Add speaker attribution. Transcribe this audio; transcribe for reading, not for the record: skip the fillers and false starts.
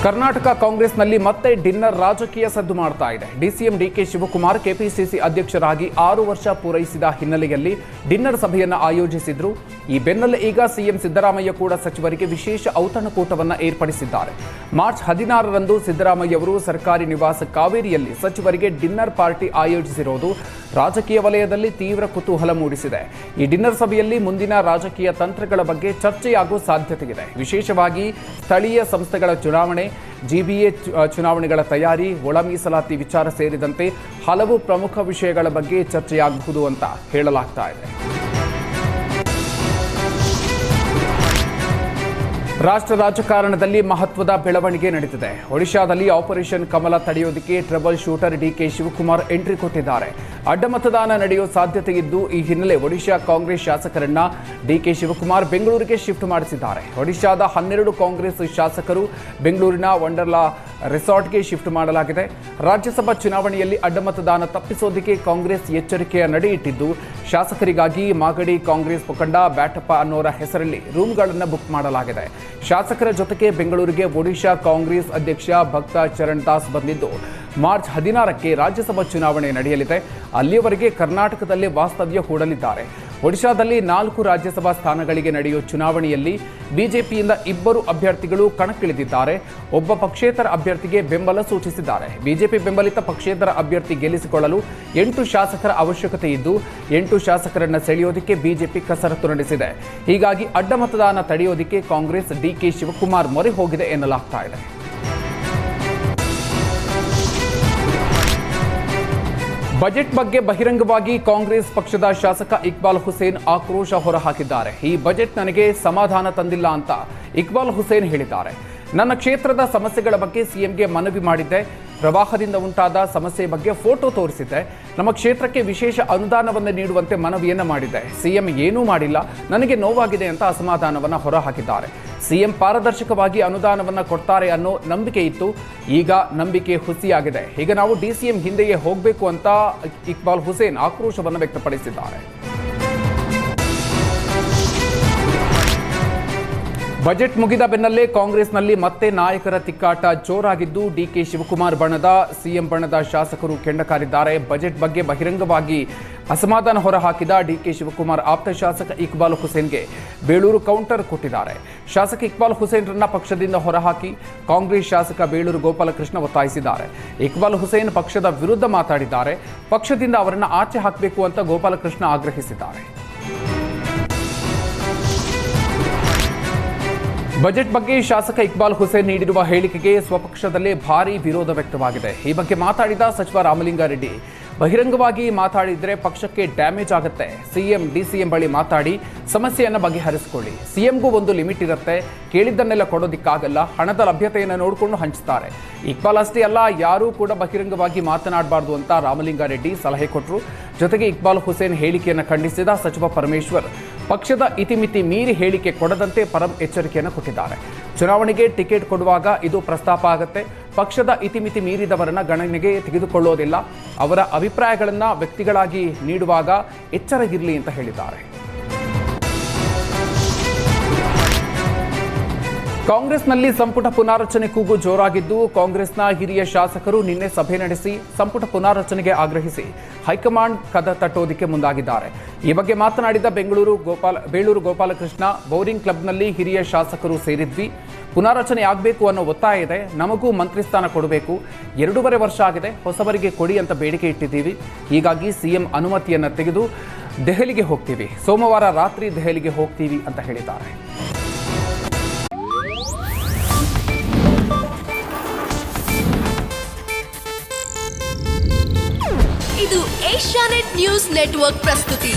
Speaker 1: ಕರ್ನಾಟಕ ಕಾಂಗ್ರೆಸ್ನಲ್ಲಿ ಮತ್ತೆ ಡಿನ್ನರ್ ರಾಜಕೀಯ ಸದ್ದು ಮಾಡ್ತಾ ಇದೆ. ಡಿಸಿಎಂ ಡಿಕೆ ಶಿವಕುಮಾರ್ ಕೆಪಿಸಿಸಿ ಅಧ್ಯಕ್ಷರಾಗಿ 6 ವರ್ಷ ಪೂರೈಸಿದ ಹಿನ್ನೆಲೆಯಲ್ಲಿ ಡಿನ್ನರ್ ಸಭೆಯನ್ನು ಆಯೋಜಿಸಿದ್ರು. ಈ ಬೆನ್ನಲ್ಲೇ ಈಗ ಸಿಎಂ ಸಿದ್ದರಾಮಯ್ಯ ಕೂಡ ಸಚಿವರಿಗೆ ವಿಶೇಷ ಔತಣಕೂಟವನ್ನು ಏರ್ಪಡಿಸಿದ್ದಾರೆ. ಮಾರ್ಚ್ 16ರಂದು ಸಿದ್ದರಾಮಯ್ಯ ಅವರು ಸರ್ಕಾರಿ ನಿವಾಸ ಕಾವೇರಿಯಲ್ಲಿ ಸಚಿವರಿಗೆ ಡಿನ್ನರ್ ಪಾರ್ಟಿ ಆಯೋಜಿಸಿರುವುದು ರಾಜಕೀಯ ವಲಯದಲ್ಲಿ ತೀವ್ರ ಕುತೂಹಲ ಮೂಡಿಸಿದೆ. ಈ ಡಿನ್ನರ್ ಸಭೆಯಲ್ಲಿ ಮುಂದಿನ ರಾಜಕೀಯ ತಂತ್ರಗಳ ಬಗ್ಗೆ ಚರ್ಚೆಯಾಗುವ ಸಾಧ್ಯತೆಯಿದೆ. ವಿಶೇಷವಾಗಿ ಸ್ಥಳೀಯ ಸಂಸ್ಥೆಗಳ ಚುನಾವಣೆ, ಜಿಬಿಎ ಚುನಾವಣೆಗಳ ತಯಾರಿ, ಒಳ ಮೀಸಲಾತಿ ವಿಚಾರ ಸೇರಿದಂತೆ ಹಲವು ಪ್ರಮುಖ ವಿಷಯಗಳ ಬಗ್ಗೆ ಚರ್ಚೆಯಾಗಬಹುದು ಅಂತ ಹೇಳಲಾಗ್ತಾ ಇದೆ. ರಾಷ್ಟ್ರ ರಾಜಕಾರಣದಲ್ಲಿ ಮಹತ್ವದ ಬೆಳವಣಿಗೆ ನಡೆದಿದೆ. ಒಡಿಶಾದಲ್ಲಿ ಆಪರೇಷನ್ ಕಮಲ ತಡೆಯೋದಕ್ಕೆ trouble shooter D K Shivakumar entry ಕೊಟ್ಟಿದ್ದಾರೆ. ಅಡ್ಡ ಮತದಾನ ನಡೆಯುವ ಸಾಧ್ಯತೆ ಇದ್ದು, ಈ ಹಿನ್ನೆಲೆ ಒಡಿಶಾ ಕಾಂಗ್ರೆಸ್ ಶಾಸಕರನ್ನ ಡಿಕೆ ಶಿವಕುಮಾರ್ ಬೆಂಗಳೂರಿಗೆ ಶಿಫ್ಟ್ ಮಾಡಿಸಿದ್ದಾರೆ. ಒಡಿಶಾದ 12 ಕಾಂಗ್ರೆಸ್ ಶಾಸಕರು ಬೆಂಗಳೂರಿನ ವಂಡರ್ಲಾ ರೆಸಾರ್ಟ್ಗೆ ಶಿಫ್ಟ್ ಮಾಡಲಾಗಿದೆ. ರಾಜ್ಯಸಭಾ ಚುನಾವಣೆಯಲ್ಲಿ ಅಡ್ಡ ಮತದಾನ ತಪ್ಪಿಸೋದಕ್ಕೆ ಕಾಂಗ್ರೆಸ್ ಎಚ್ಚರಿಕೆಯ ನಡೆ ಇಟ್ಟಿದ್ದು, ಶಾಸಕರಿಗಾಗಿ ಮಾಗಡಿ ಕಾಂಗ್ರೆಸ್ ಮುಖಂಡ ಬ್ಯಾಟಪ್ಪ ಅನ್ನೋರ ಹೆಸರಲ್ಲಿ ರೂಮ್ಗಳನ್ನು ಬುಕ್ ಮಾಡಲಾಗಿದೆ. ಶಾಸಕರ ಜೊತೆಗೆ ಬೆಂಗಳೂರಿಗೆ ಒಡಿಶಾ ಕಾಂಗ್ರೆಸ್ ಅಧ್ಯಕ್ಷ ಭಕ್ತ ಚರಣ್ ದಾಸ್ ಬಂದಿದ್ದು, ಮಾರ್ಚ್ 16ಕ್ಕೆ ರಾಜ್ಯಸಭಾ ಚುನಾವಣೆ ನಡೆಯಲಿದೆ. ಅಲ್ಲಿಯವರೆಗೆ ಕರ್ನಾಟಕದಲ್ಲೇ ವಾಸ್ತವ್ಯ ಹೂಡಲಿದ್ದಾರೆ. ಒಡಿಶಾದಲ್ಲಿ 4 ರಾಜ್ಯಸಭಾ ಸ್ಥಾನಗಳಿಗೆ ನಡೆಯುವ ಚುನಾವಣೆಯಲ್ಲಿ ಬಿಜೆಪಿಯಿಂದ 2 ಅಭ್ಯರ್ಥಿಗಳು ಕಣಕ್ಕಿಳಿದಿದ್ದಾರೆ. ಒಬ್ಬ ಪಕ್ಷೇತರ ಅಭ್ಯರ್ಥಿಗೆ ಬೆಂಬಲ ಸೂಚಿಸಿದ್ದಾರೆ. ಬಿಜೆಪಿ ಬೆಂಬಲಿತ ಪಕ್ಷೇತರ ಅಭ್ಯರ್ಥಿ ಗೆಲ್ಲಿಸಿಕೊಳ್ಳಲು 8 ಶಾಸಕರ ಅವಶ್ಯಕತೆ ಇದ್ದು, 8 ಶಾಸಕರನ್ನ ಸೆಳೆಯೋದಕ್ಕೆ ಬಿಜೆಪಿ ಕಸರತ್ತು ನಡೆಸಿದೆ. ಹೀಗಾಗಿ ಅಡ್ಡ ಮತದಾನ ತಡೆಯೋದಕ್ಕೆ ಕಾಂಗ್ರೆಸ್ ಡಿಕೆ ಶಿವಕುಮಾರ್ ಮೊರೆ ಹೋಗಿದೆ ಎನ್ನಲಾಗ್ತಾ ಇದೆ. ಬಜೆಟ್ ಬಗ್ಗೆ ಬಹಿರಂಗವಾಗಿ ಕಾಂಗ್ರೆಸ್ ಪಕ್ಷದ ಶಾಸಕ ಇಕ್ಬಾಲ್ ಹುಸೇನ್ ಆಕ್ರೋಶ ಹೊರಹಾಕಿದ್ದಾರೆ. ಈ ಬಜೆಟ್ ನನಗೆ ಸಮಾಧಾನ ತಂದಿಲ್ಲ ಅಂತ ಇಕ್ಬಾಲ್ ಹುಸೇನ್ ಹೇಳಿದ್ದಾರೆ. ನನ್ನ ಕ್ಷೇತ್ರದ ಸಮಸ್ಯೆಗಳ ಬಗ್ಗೆ ಸಿಎಂಗೆ ಮನವಿ ಮಾಡಿದ್ದೆ. ಪ್ರವಾಹದಿಂದ ಉಂಟಾದ ಸಮಸ್ಯೆ ಬಗ್ಗೆ ಫೋಟೋ ತೋರಿಸಿದ್ದೆ. ನಮ್ಮ ಕ್ಷೇತ್ರಕ್ಕೆ ವಿಶೇಷ ಅನುದಾನವನ್ನು ನೀಡುವಂತೆ ಮನವಿಯನ್ನು ಮಾಡಿದ್ದೆ. ಸಿಎಂ ಏನೂ ಮಾಡಿಲ್ಲ, ನನಗೆ ನೋವಾಗಿದೆ ಅಂತ ಅಸಮಾಧಾನವನ್ನು ಹೊರಹಾಕಿದ್ದಾರೆ. ಸಿಎಂ ಪಾರದರ್ಶಕವಾಗಿ ಅನುದಾನವನ್ನು ಕೊಡ್ತಾರೆ ಅನ್ನೋ ನಂಬಿಕೆ ಇತ್ತು. ಈಗ ನಂಬಿಕೆ ಹುಸಿಯಾಗಿದೆ. ಈಗ ನಾವು ಡಿಸಿಎಂ ಹಿಂದೆಯೇ ಹೋಗಬೇಕು ಅಂತ ಇಕ್ಬಾಲ್ ಹುಸೇನ್ ಆಕ್ರೋಶವನ್ನು ವ್ಯಕ್ತಪಡಿಸಿದ್ದಾರೆ. ಬಜೆಟ್ ಮುಗಿದ ಬೆನ್ನಲ್ಲೇ ಕಾಂಗ್ರೆಸ್ನಲ್ಲಿ ಮತ್ತೆ ನಾಯಕರ ತಿಕ್ಕಾಟ ಜೋರಾಗಿದ್ದು, ಡಿಕೆ ಶಿವಕುಮಾರ್ ಬಣದ, ಸಿಎಂ ಬಣದ ಶಾಸಕರು ಕೆಂಡಕಾರಿದ್ದಾರೆ. ಬಜೆಟ್ ಬಗ್ಗೆ ಬಹಿರಂಗವಾಗಿ ಅಸಮಾಧಾನ ಹೊರಹಾಕಿದ ಡಿಕೆ ಶಿವಕುಮಾರ್ ಆಪ್ತ ಶಾಸಕ ಇಕ್ಬಾಲ್ ಹುಸೇನ್ಗೆ ಬೇಳೂರು ಕೌಂಟರ್ ಕೊಟ್ಟಿದ್ದಾರೆ. ಶಾಸಕ ಇಕ್ಬಾಲ್ ಹುಸೇನ್ರನ್ನ ಪಕ್ಷದಿಂದ ಹೊರಹಾಕಿ ಕಾಂಗ್ರೆಸ್ ಶಾಸಕ ಬೇಳೂರು ಗೋಪಾಲಕೃಷ್ಣ ಒತ್ತಾಯಿಸಿದ್ದಾರೆ. ಇಕ್ಬಾಲ್ ಹುಸೇನ್ ಪಕ್ಷದ ವಿರುದ್ಧ ಮಾತಾಡಿದ್ದಾರೆ. ಪಕ್ಷದಿಂದ ಅವರನ್ನು ಆಚೆ ಹಾಕಬೇಕು ಅಂತ ಗೋಪಾಲಕೃಷ್ಣ ಆಗ್ರಹಿಸಿದ್ದಾರೆ. ಬಜೆಟ್ ಬಗ್ಗೆ ಶಾಸಕ ಇಕ್ಬಾಲ್ ಹುಸೇನ್ ನೀಡಿರುವ ಹೇಳಿಕೆಗೆ ಸ್ವಪಕ್ಷದಲ್ಲೇ ಭಾರೀ ವಿರೋಧ ವ್ಯಕ್ತವಾಗಿದೆ. ಈ ಬಗ್ಗೆ ಮಾತಾಡಿದ ಸಚಿವ ರಾಮಲಿಂಗಾರೆಡ್ಡಿ, ಬಹಿರಂಗವಾಗಿ ಮಾತಾಡಿದರೆ ಪಕ್ಷಕ್ಕೆ ಡ್ಯಾಮೇಜ್ ಆಗುತ್ತೆ. ಸಿಎಂ ಡಿಸಿಎಂ ಬಳಿ ಮಾತಾಡಿ ಸಮಸ್ಯೆಯನ್ನು ಬಗೆಹರಿಸಿಕೊಳ್ಳಿ. ಸಿಎಂಗೂ ಒಂದು ಲಿಮಿಟ್ ಇರುತ್ತೆ, ಕೇಳಿದ್ದನ್ನೆಲ್ಲ ಕೊಡೋದಿಕ್ಕಾಗಲ್ಲ. ಹಣದ ಲಭ್ಯತೆಯನ್ನು ನೋಡಿಕೊಂಡು ಹಂಚ್ತಾರೆ. ಇಕ್ಬಾಲ್ ಅಷ್ಟೇ ಅಲ್ಲ, ಯಾರೂ ಕೂಡ ಬಹಿರಂಗವಾಗಿ ಮಾತನಾಡಬಾರ್ದು ಅಂತ ರಾಮಲಿಂಗಾರೆಡ್ಡಿ ಸಲಹೆ ಕೊಟ್ಟರು. ಜೊತೆಗೆ ಇಕ್ಬಾಲ್ ಹುಸೇನ್ ಹೇಳಿಕೆಯನ್ನು ಖಂಡಿಸಿದ ಸಚಿವ ಪರಮೇಶ್ವರ್, ಪಕ್ಷದ ಇತಿಮಿತಿ ಮೀರಿ ಹೇಳಿಕೆ ಕೊಡದಂತೆ ಪರಂ ಎಚ್ಚರಿಕೆಯನ್ನು ಕೊಟ್ಟಿದ್ದಾರೆ. ಚುನಾವಣೆಗೆ ಟಿಕೆಟ್ ಕೊಡುವಾಗ ಇದು ಪ್ರಸ್ತಾಪ ಆಗುತ್ತೆ. ಪಕ್ಷದ ಇತಿಮಿತಿ ಮೀರಿದವರನ್ನ ಗಣನೆಗೆ ತೆಗೆದುಕೊಳ್ಳೋದಿಲ್ಲ. ಅವರ ಅಭಿಪ್ರಾಯಗಳನ್ನು ವ್ಯಕ್ತಿಗಳಾಗಿ ನೀಡುವಾಗ ಎಚ್ಚರಗಿರಲಿ ಅಂತ ಹೇಳಿದ್ದಾರೆ. ಕಾಂಗ್ರೆಸ್ನಲ್ಲಿ ಸಂಪುಟ ಪುನಾರಚನೆ ಕೂಗು ಜೋರಾಗಿದ್ದು, ಕಾಂಗ್ರೆಸ್ನ ಹಿರಿಯ ಶಾಸಕರು ನಿನ್ನೆ ಸಭೆ ನಡೆಸಿ ಸಂಪುಟ ಪುನಾರಚನೆಗೆ ಆಗ್ರಹಿಸಿ ಹೈಕಮಾಂಡ್ ಕದ ತಟ್ಟೋದಕ್ಕೆ ಮುಂದಾಗಿದ್ದಾರೆ. ಈ ಬಗ್ಗೆ ಮಾತನಾಡಿದ ಬೇಳೂರು ಗೋಪಾಲಕೃಷ್ಣ, ಬೌರಿಂಗ್ ಕ್ಲಬ್ನಲ್ಲಿ ಹಿರಿಯ ಶಾಸಕರು ಸೇರಿದ್ವಿ. ಪುನಾರಚನೆ ಆಗಬೇಕು ಅನ್ನೋ ಒತ್ತಾಯ ಇದೆ. ನಮಗೂ ಮಂತ್ರಿ ಸ್ಥಾನ ಕೊಡಬೇಕು. 2.5 ವರ್ಷ ಆಗಿದೆ, ಹೊಸಬರಿಗೆ ಕೊಡಿ ಅಂತ ಬೇಡಿಕೆ ಇಟ್ಟಿದ್ದೀವಿ. ಹೀಗಾಗಿ ಸಿಎಂ ಅನುಮತಿಯನ್ನು ತೆಗೆದು ದೆಹಲಿಗೆ ಹೋಗ್ತೀವಿ. ಸೋಮವಾರ ರಾತ್ರಿ ದೆಹಲಿಗೆ ಹೋಗ್ತೀವಿ ಅಂತ ಹೇಳಿದ್ದಾರೆ.
Speaker 2: ಇದು ಏಷ್ಯಾನೆಟ್ ನ್ಯೂಸ್ ನೆಟ್ವರ್ಕ್ ಪ್ರಸ್ತುತಿ.